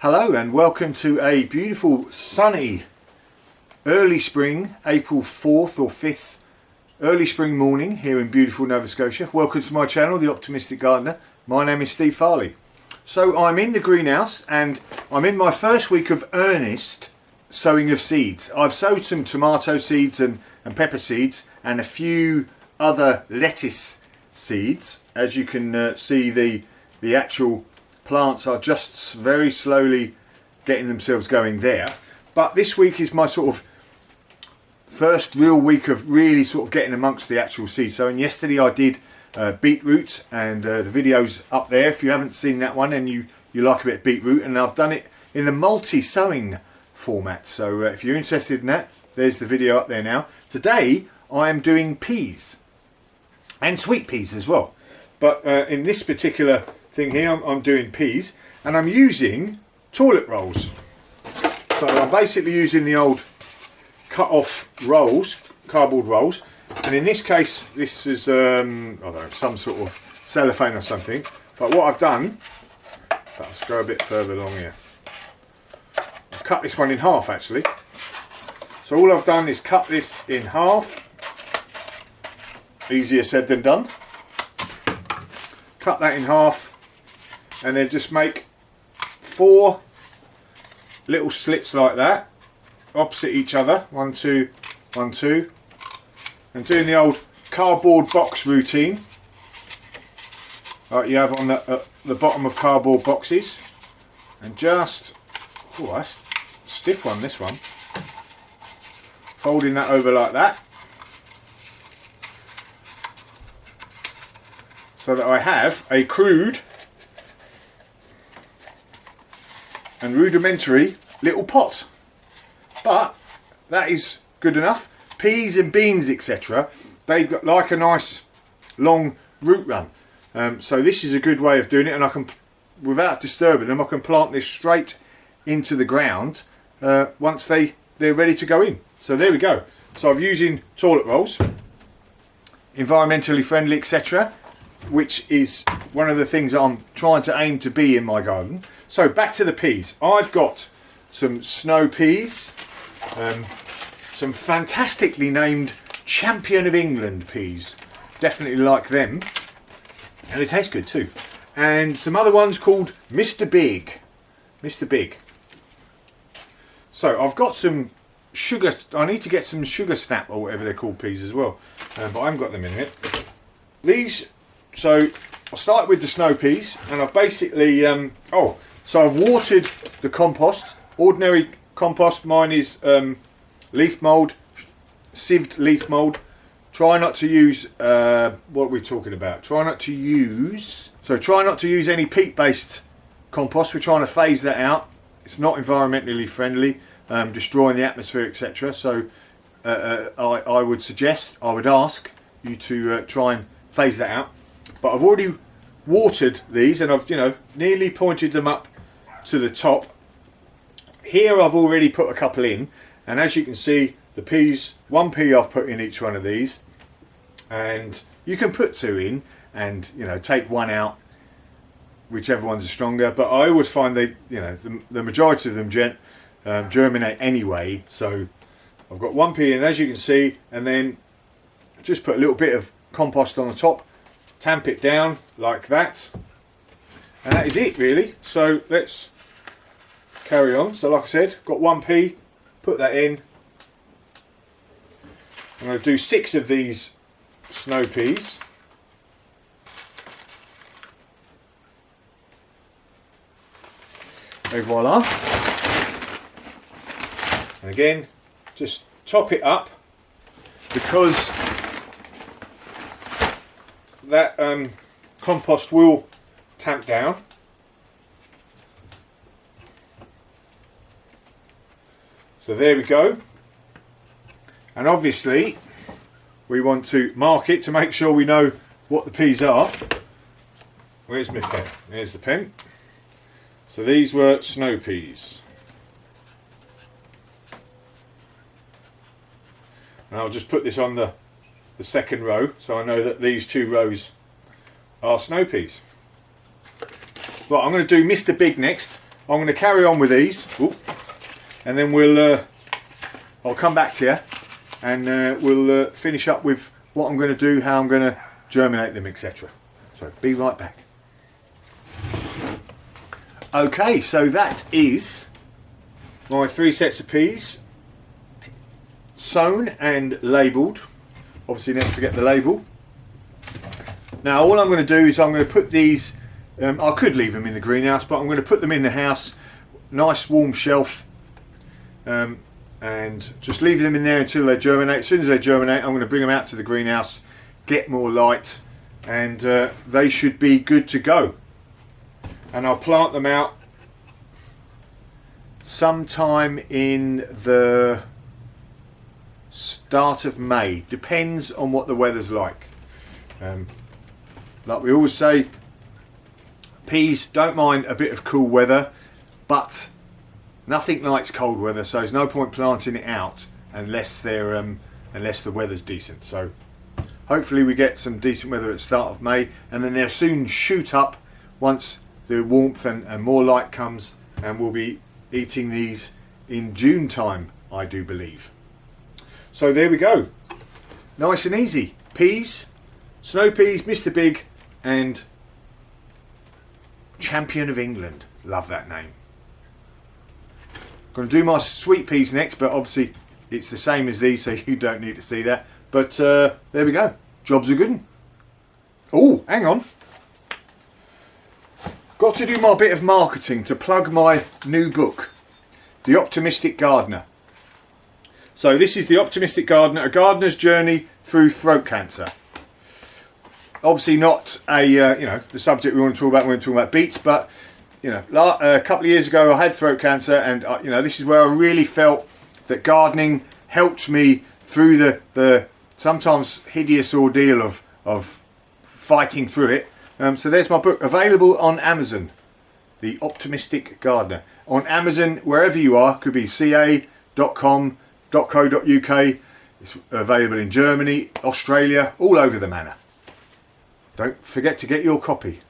Hello and welcome to a beautiful sunny early spring, April 4th or 5th early spring morning here in beautiful Nova Scotia. Welcome to my channel, The Optimistic Gardener. My name is Steve Farley. So I'm in the greenhouse and I'm in my first week of earnest sowing of seeds. I've sowed some tomato seeds and pepper seeds and a few other lettuce seeds. As you can see, the actual plants are just very slowly getting themselves going there. But this week is my sort of first real week of really sort of getting amongst the actual seed sowing. Yesterday I did beetroot, and the video's up there if you haven't seen that one and you like a bit of beetroot, and I've done it in the multi-sowing format. So if you're interested in that, there's the video up there now. Today I am doing peas and sweet peas as well, but in this particular thing here I'm doing peas, and I'm using toilet rolls. So I'm basically using the old cut off rolls, cardboard rolls, and in this case this is I don't know, some sort of cellophane or something. But what I've done, let's go a bit further along here, I've cut this one in half actually. So all I've done is cut this in half. Easier said than done. Cut that in half and then just make 4 little slits like that, opposite each other, 1, 2, 1, 2, and doing the old cardboard box routine like you have on the bottom of cardboard boxes, and just, oh, that's a stiff one, this one, folding that over like that, so that I have a crude and rudimentary little pot. But that is good enough. Peas and beans, etc., they've got like a nice long root run, so this is a good way of doing it, and I can, without disturbing them, I can plant this straight into the ground once they're ready to go in. So there we go. So I'm using toilet rolls, environmentally friendly, etc., which is one of the things I'm trying to aim to be in my garden. So back to the peas. I've got some snow peas, some fantastically named Champion of England peas, definitely like them, and they taste good too, and some other ones called Mr. Big. So I've got some sugar, I need to get some sugar snap or whatever they're called peas as well, but I haven't got them in it. These, so I'll start with the snow peas, and I've basically so I've watered the compost, ordinary compost. Mine is leaf mould, sieved leaf mould. Try not to use what are we talking about? Try not to use any peat based compost. We're trying to phase that out. It's not environmentally friendly, destroying the atmosphere, etc. So I would suggest, I would ask you to try and phase that out. But I've already watered these, and I've nearly pointed them up to the top. Here I've already put a couple in, and as you can see, the peas, 1 pea I've put in each one of these, and you can put 2 in and take 1 out, whichever ones are stronger. But I always find they, the majority of them germinate anyway. So I've got 1 pea in, as you can see, and then just put a little bit of compost on the top, tamp it down like that, and that is it really. So let's carry on. So like I said, got 1 pea, put that in. I'm going to do 6 of these snow peas. Et voila. And again, just top it up, because that compost will tamp down. So there we go. And obviously we want to mark it to make sure we know what the peas are. Where's my pen? There's the pen. So these were snow peas. And I'll just put this on the second row, so I know that these 2 rows are snow peas. Right, I'm going to do Mr. Big next. I'm going to carry on with these. Ooh. And then we'll I'll come back to you and we'll finish up with what I'm going to do, how I'm going to germinate them, etc. So be right back. Okay, so that is my 3 sets of peas sown and labelled. Obviously never forget the label. Now all I'm going to do is I'm going to put these, I could leave them in the greenhouse, but I'm going to put them in the house, nice warm shelf, and just leave them in there until they germinate. As soon as they germinate, I'm going to bring them out to the greenhouse, get more light, and they should be good to go. And I'll plant them out sometime in the start of May. Depends on what the weather's like. Like we always say, peas don't mind a bit of cool weather, but nothing likes cold weather, so there's no point planting it out unless they're unless the weather's decent. So hopefully we get some decent weather at the start of May, and then they'll soon shoot up once the warmth and more light comes, and we'll be eating these in June time, I do believe. So there we go, nice and easy. Peas, snow peas, Mr. Big, and Champion of England. Love that name. Going to do my sweet peas next, but obviously it's the same as these, so you don't need to see that. But there we go, job's a good one. Oh, hang on, got to do my bit of marketing to plug my new book, The Optimistic Gardener. So this is The Optimistic Gardener, a gardener's journey through throat cancer. Obviously not a you know, the subject we want to talk about when we're talking about beets, but you know, a couple of years ago I had throat cancer, and you know, this is where I really felt that gardening helped me through the sometimes hideous ordeal of fighting through it. So there's my book, available on Amazon, The Optimistic Gardener. On Amazon, wherever you are, could be ca.com, .co.uk. It's available in Germany, Australia, all over the manor. Don't forget to get your copy.